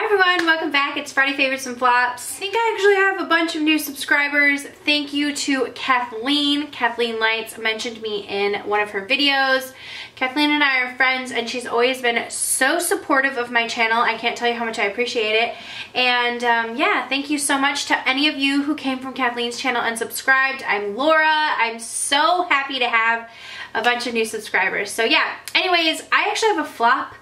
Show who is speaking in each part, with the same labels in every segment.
Speaker 1: everyone, welcome back. It's Friday Favorites and Flops. I think I actually have a bunch of new subscribers. Thank you to Kathleen. Kathleen Lights mentioned me in one of her videos. Kathleen and I are friends and she's always been so supportive of my channel. I can't tell you how much I appreciate it. And yeah, thank you so much to any of you who came from Kathleen's channel and subscribed. I'm Laura. I'm so happy to have a bunch of new subscribers. So yeah, anyways, I actually have a flop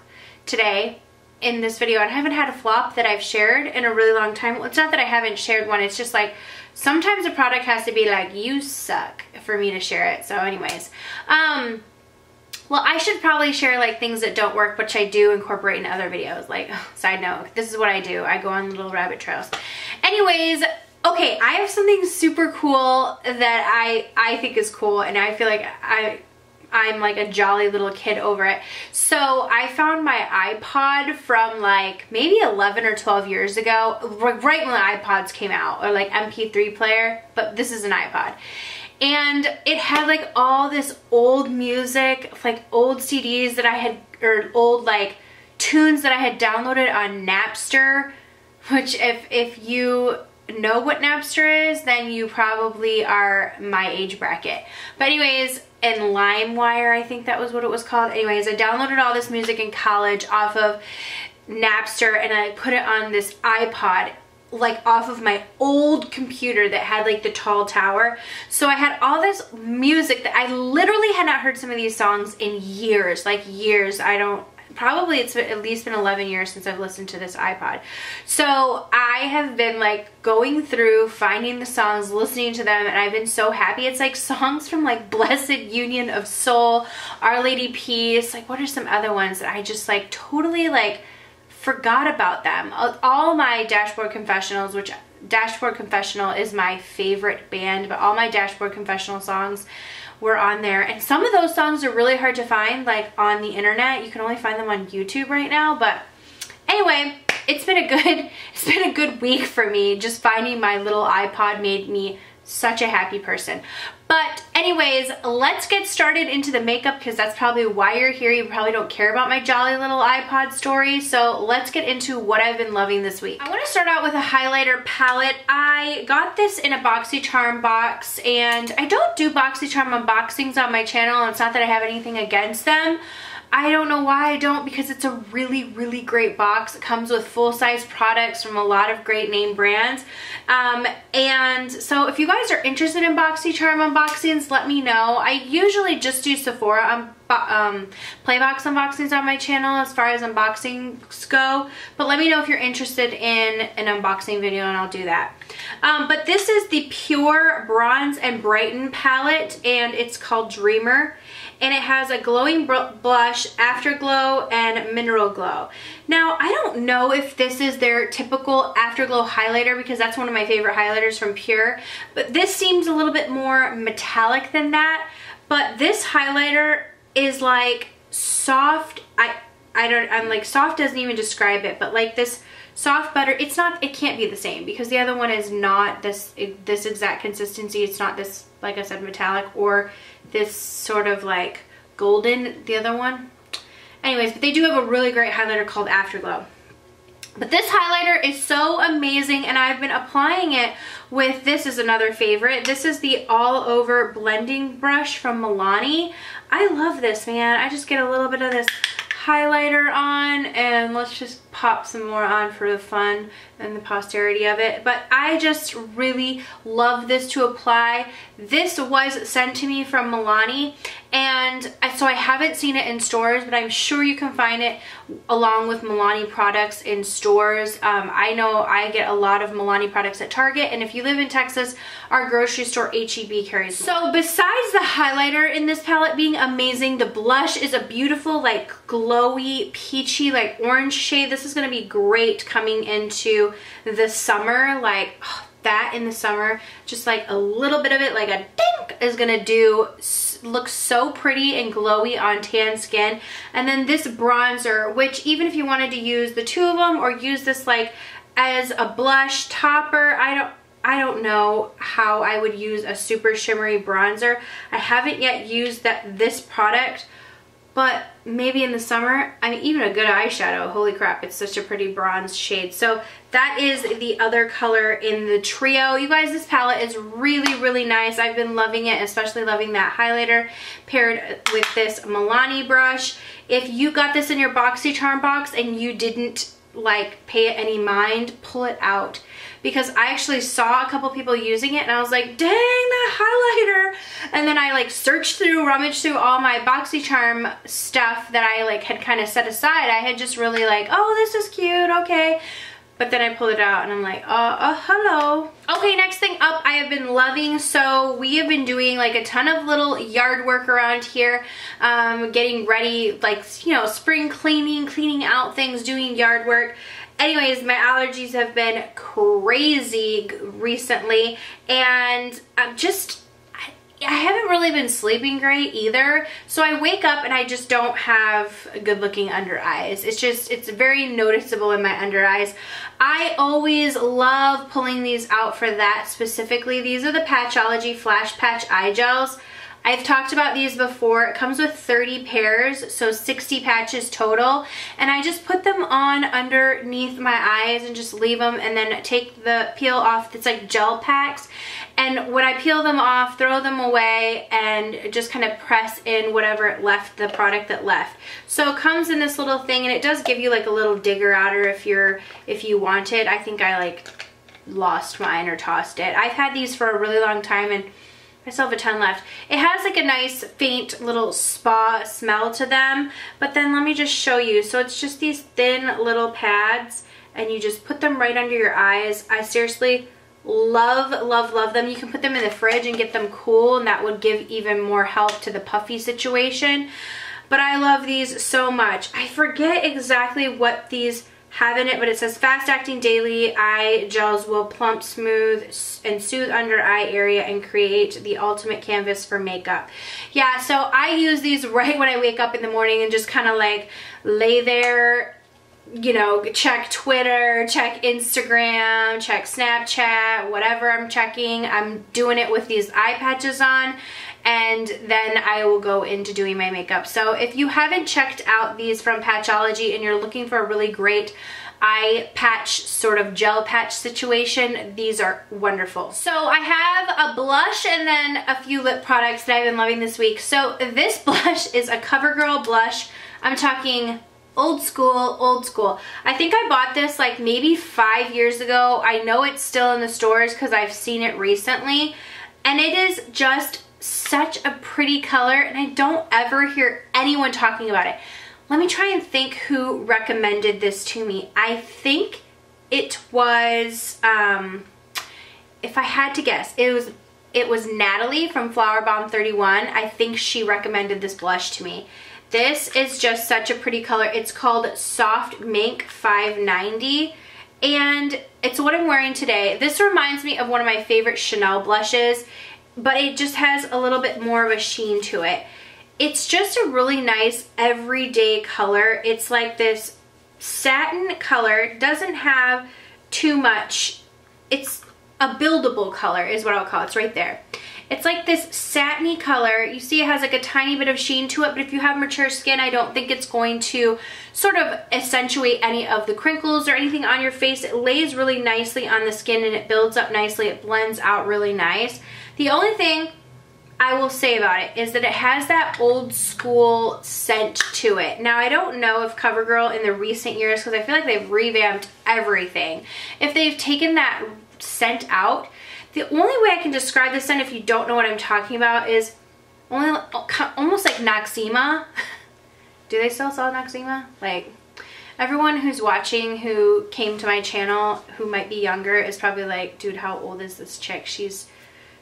Speaker 1: today in this video, and I haven't had a flop that I've shared in a really long time. Well, it's not that I haven't shared one, it's just like sometimes a product has to be like, you suck, for me to share it. So anyways, well, I should probably share like things that don't work, which I do incorporate in other videos. Like, side note, this is what I do. I go on little rabbit trails. Anyways, okay, I have something super cool that I think is cool, and I feel like I'm like a jolly little kid over it. So I found my iPod from like maybe 11 or 12 years ago, right when the iPods came out, or like MP3 player, but this is an iPod. And it had like all this old music, like old CDs that I had, or old like tunes that I had downloaded on Napster, which if you know what Napster is, then you probably are my age bracket. But anyways, and LimeWire, I think that was what it was called. Anyways, I downloaded all this music in college off of Napster, and I put it on this iPod, like off of my old computer that had like the tall tower. So I had all this music that I literally had not heard some of these songs in years, like years. Probably it's at least been 11 years since I've listened to this iPod. So I have been like going through, finding the songs, listening to them, and I've been so happy. It's like songs from like Blessed Union of Soul, Our Lady Peace, like what are some other ones that I just like totally like forgot about them. All my Dashboard Confessionals, which Dashboard Confessional is my favorite band, but all my Dashboard Confessional songs were on there, and some of those songs are really hard to find like on the internet. You can only find them on YouTube right now. But anyway, it's been a good week for me. Just finding my little iPod made me such a happy person. But anyways, let's get started into the makeup, because that's probably why you're here. You probably don't care about my jolly little iPod story. So let's get into what I've been loving this week. I want to start out with a highlighter palette. I got this in a BoxyCharm box, and I don't do BoxyCharm unboxings on my channel, and it's not that I have anything against them. I don't know why I don't, because it's a really, really great box. It comes with full-size products from a lot of great name brands. And so if you guys are interested in BoxyCharm unboxings, let me know. I usually just do Sephora Playbox unboxings on my channel as far as unboxings go. But let me know if you're interested in an unboxing video, and I'll do that. But this is the Pure Bronze and Brighten palette, and it's called Dreamer. And it has a glowing blush, afterglow, and mineral glow. Now, I don't know if this is their typical afterglow highlighter, because that's one of my favorite highlighters from Pure, but this seems a little bit more metallic than that. But this highlighter is like soft. I'm like, soft doesn't even describe it, but like this soft butter, it can't be the same, because the other one is not this exact consistency. It's not this, like I said, metallic, or this sort of like golden, the other one. Anyways, but they do have a really great highlighter called Afterglow. But this highlighter is so amazing, and I've been applying it with, this is another favorite. This is the All Over Blending Brush from Milani. I love this, man. I just get a little bit of this highlighter on, and let's just pop some more on for the fun and the posterity of it. But I just really love this to apply. This was sent to me from Milani, and so I haven't seen it in stores, but I'm sure you can find it along with Milani products in stores. I know I get a lot of Milani products at Target, and if you live in Texas, our grocery store H-E-B carries them. So besides the highlighter in this palette being amazing, the blush is a beautiful like glowy peachy like orange shade. This is going to be great coming into the summer, like that in the summer. Just like a little bit of it, like a dink, is going to look so pretty and glowy on tan skin. And then this bronzer, which even if you wanted to use the two of them or use this like as a blush topper, I don't know how I would use a super shimmery bronzer. I haven't yet used this product but maybe in the summer, I mean, even a good eyeshadow, holy crap, it's such a pretty bronze shade. So that is the other color in the trio. You guys, this palette is really, really nice. I've been loving it, especially loving that highlighter paired with this Milani brush. If you got this in your BoxyCharm box and you didn't like pay it any mind, pull it out, because I actually saw a couple people using it and I was like, dang, that highlighter. And then I like rummaged through all my BoxyCharm stuff that I like had kind of set aside. I had just really like, oh, this is cute, okay. But then I pulled it out and I'm like, hello. Okay, next thing up I have been loving. So we have been doing like a ton of little yard work around here, getting ready, like, you know, spring cleaning out things, doing yard work. Anyways, my allergies have been crazy recently, and I haven't really been sleeping great either. So I wake up and I just don't have good looking under eyes. It's very noticeable in my under eyes. I always love pulling these out for that specifically. These are the Patchology Flash Patch Eye Gels. I've talked about these before. It comes with 30 pairs, so 60 patches total. And I just put them on underneath my eyes and just leave them, and then take the peel off. It's like gel packs. And when I peel them off, throw them away and just kind of press in whatever left, the product that left. So it comes in this little thing, and it does give you like a little digger outer if you want it. I think I like lost mine or tossed it. I've had these for a really long time and I still have a ton left. It has like a nice faint little spa smell to them, but then let me just show you. So it's just these thin little pads and you just put them right under your eyes. I seriously love them. You can put them in the fridge and get them cool, and that would give even more help to the puffy situation. But I love these so much. I forget exactly what these have in it, but it says fast acting daily eye gels will plump, smooth, and soothe under eye area and create the ultimate canvas for makeup. Yeah, so I use these right when I wake up in the morning and just kind of like lay there, you know, check Twitter, check Instagram, check Snapchat, whatever I'm checking. I'm doing it with these eye patches on, and then I will go into doing my makeup. So if you haven't checked out these from Patchology and you're looking for a really great eye patch, sort of gel patch situation, these are wonderful. So I have a blush and then a few lip products that I've been loving this week. So this blush is a Covergirl blush. I'm talking old school. I think I bought this like maybe 5 years ago. I know it's still in the stores because I've seen it recently, and it is just such a pretty color, and I don't ever hear anyone talking about it. Let me try and think who recommended this to me. I think it was, if I had to guess, it was Natalie from Flower Bomb 31. I think she recommended this blush to me. This is just such a pretty color. It's called Soft Mink 590, and it's what I'm wearing today. This reminds me of one of my favorite Chanel blushes, but it just has a little bit more of a sheen to it. It's just a really nice everyday color. It's like this satin color. Doesn't have too much. It's a buildable color is what I'll call it. It's right there. It's like this satiny color. You see it has like a tiny bit of sheen to it, but if you have mature skin, I don't think it's going to sort of accentuate any of the crinkles or anything on your face. It lays really nicely on the skin and it builds up nicely. It blends out really nice. The only thing I will say about it is that it has that old school scent to it. Now, I don't know if Covergirl in the recent years, because I feel like they've revamped everything, if they've taken that scent out. The only way I can describe this scent, if you don't know what I'm talking about, is almost like Noxzema. Do they still sell Noxzema? Like, everyone who's watching who came to my channel who might be younger is probably like, dude, how old is this chick? She's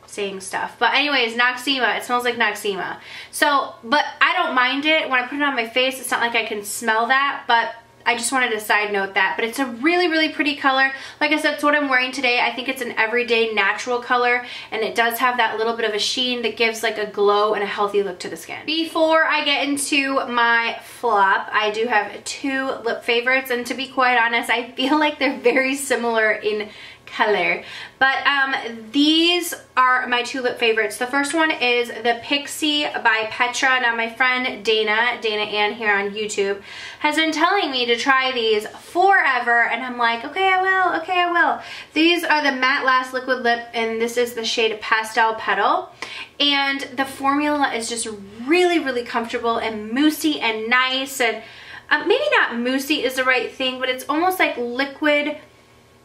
Speaker 1: saying stuff. But anyways, Noxzema. It smells like Noxzema. So, but I don't mind it. When I put it on my face, it's not like I can smell that, but I just wanted to side note that. But it's a really, really pretty color. Like I said, it's what I'm wearing today. I think it's an everyday natural color, and it does have that little bit of a sheen that gives like a glow and a healthy look to the skin. Before I get into my flop, I do have two lip favorites, and to be quite honest, I feel like they're very similar in color. But these are my two lip favorites. The first one is the Pixi by Petra. Now my friend Dana Ann here on YouTube has been telling me to try these forever, and I'm like, okay I will. These are the Matte Last Liquid Lip, and this is the shade Pastel Petal, and the formula is just really comfortable and moussey and nice, and maybe not moussey is the right thing, but it's almost like liquid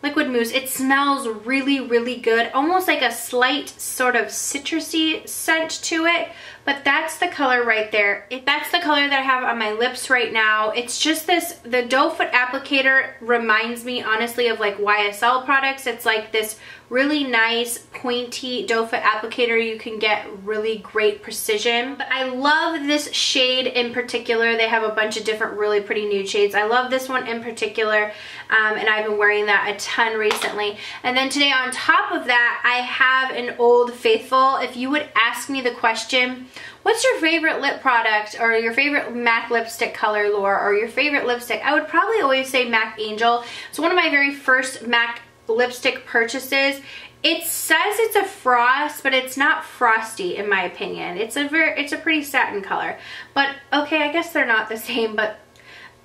Speaker 1: mousse. It smells really good, almost like a slight sort of citrusy scent to it, but that's the color right there. That's the color that I have on my lips right now. It's just this, the doe foot applicator reminds me honestly of like YSL products. It's like this really nice pointy doe foot applicator. You can get really great precision, but I love this shade in particular. They have a bunch of different really pretty nude shades. I love this one in particular, and I've been wearing that a ton recently. And then today on top of that, I have an Old Faithful. If you would ask me the question, what's your favorite lip product or your favorite MAC lipstick color, Laura, or your favorite lipstick, I would probably always say MAC Angel. It's one of my very first MAC lipstick purchases. It says it's a frost, but it's not frosty in my opinion. It's a pretty satin color. But okay, I guess they're not the same, but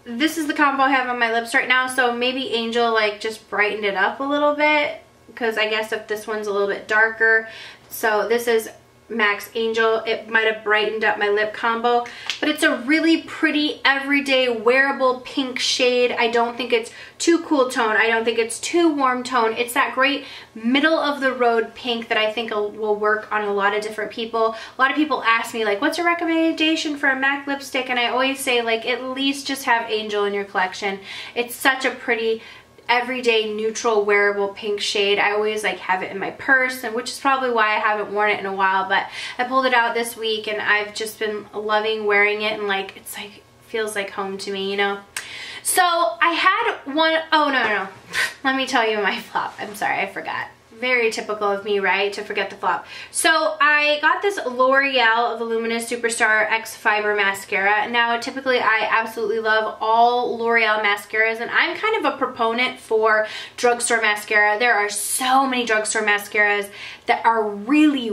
Speaker 1: this is the combo I have on my lips right now, so maybe Angel like just brightened it up a little bit, because I guess if this one's a little bit darker. So this is MAC's Angel. It might have brightened up my lip combo, but it's a really pretty everyday wearable pink shade. I don't think it's too cool tone. I don't think it's too warm tone. It's that great middle of the road pink that I think will work on a lot of different people. A lot of people ask me like, what's a recommendation for a MAC lipstick? And I always say like, at least just have Angel in your collection. It's such a pretty everyday neutral wearable pink shade. I always like have it in my purse, and which is probably why I haven't worn it in a while, but I pulled it out this week and I've just been loving wearing it, and like it's like feels like home to me, you know. So I had one, oh no, let me tell you my flop. I'm sorry, I forgot. Very typical of me, right, to forget the flop. So I got this L'Oreal Voluminous Superstar X Fiber Mascara. Now typically I absolutely love all L'Oreal mascaras, and I'm kind of a proponent for drugstore mascara. There are so many drugstore mascaras that are really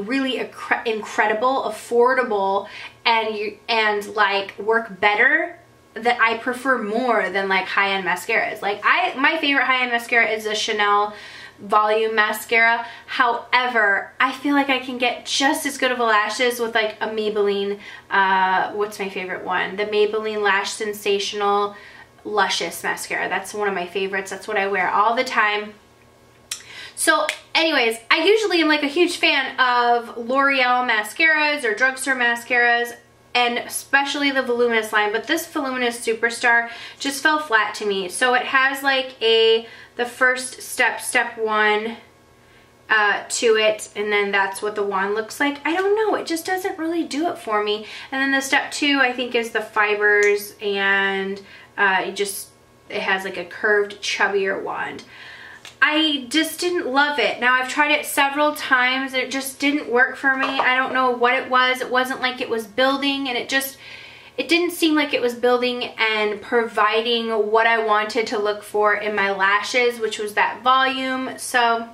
Speaker 1: incredible, affordable, and like work better, that I prefer more than like high-end mascaras. Like my favorite high-end mascara is the Chanel Volume Mascara. However, I feel like I can get just as good of a lashes with like a Maybelline, what's my favorite one? The Maybelline Lash Sensational Luscious Mascara. That's one of my favorites. That's what I wear all the time. So anyways, I usually am like a huge fan of L'Oreal mascaras or drugstore mascaras, and especially the voluminous line, but this Voluminous Superstar just fell flat to me. So it has like the first step one to it, and then that's what the wand looks like. I don't know, it just doesn't really do it for me. And then the step 2 I think is the fibers, and it has like a curved, chubbier wand. I just didn't love it. Now I've tried it several times and it just didn't work for me. I don't know what it was. It wasn't like it was building, and it didn't seem like it was building and providing what I wanted to look for in my lashes, which was that volume. So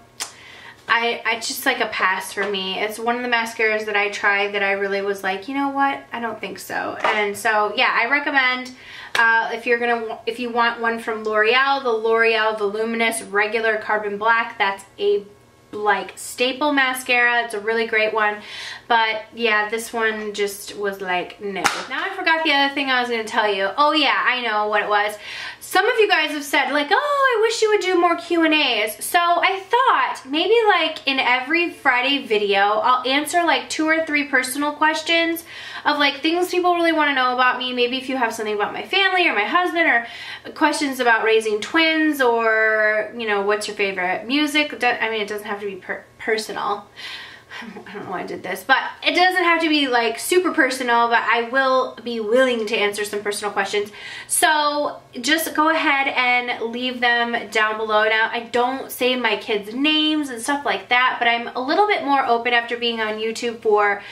Speaker 1: I just like a pass for me. It's one of the mascaras that I tried that I really was like, you know what? I don't think so. And so yeah, I recommend if you want one from L'Oreal, the L'Oreal Voluminous Regular Carbon Black. That's a like staple mascara. It's a really great one, but yeah, this one just was like, no. Now I forgot the other thing I was going to tell you. Oh yeah, I know what it was. Some of you guys have said like, oh, I wish you would do more Q&As. So I thought maybe like in every Friday video I'll answer like 2 or 3 personal questions of like things people really want to know about me. Maybe if you have something about my family or my husband, or questions about raising twins, or you know, what's your favorite music. I mean, it doesn't have to be personal. I don't know why I did this, but it doesn't have to be like super personal, but I will be willing to answer some personal questions. So just go ahead and leave them down below. Now, I don't say my kids' names and stuff like that, but I'm a little bit more open after being on YouTube for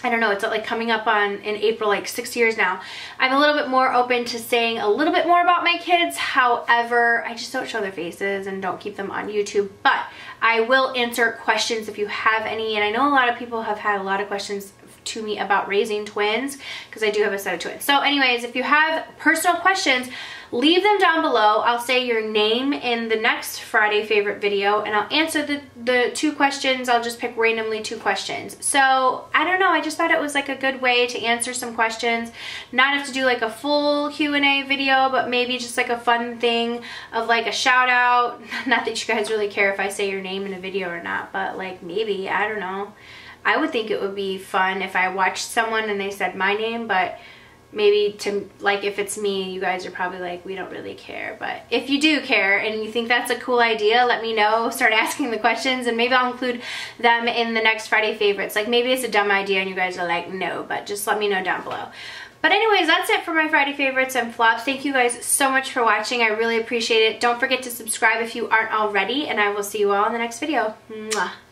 Speaker 1: I don't know, it's like coming up on in April, like 6 years now, I'm a little bit more open to saying a little bit more about my kids. However, I just don't show their faces and don't keep them on YouTube, but I will answer questions if you have any. And I know a lot of people have had a lot of questions to me about raising twins, because I do have a set of twins. So anyways, if you have personal questions, leave them down below. I'll say your name in the next Friday favorite video, and I'll answer the 2 questions. I'll just pick randomly 2 questions. So I don't know, I just thought it was like a good way to answer some questions, not have to do like a full Q&A video, but maybe just like a fun thing of like a shout out. Not that you guys really care if I say your name in a video or not, but like maybe, I don't know. I would think it would be fun if I watched someone and they said my name, but maybe to, like, if it's me, you guys are probably like, we don't really care. But if you do care and you think that's a cool idea, let me know. Start asking the questions, and maybe I'll include them in the next Friday favorites. Like, maybe it's a dumb idea and you guys are like, no, but just let me know down below. But anyways, that's it for my Friday favorites and flops. Thank you guys so much for watching. I really appreciate it. Don't forget to subscribe if you aren't already, and I will see you all in the next video. Mwah.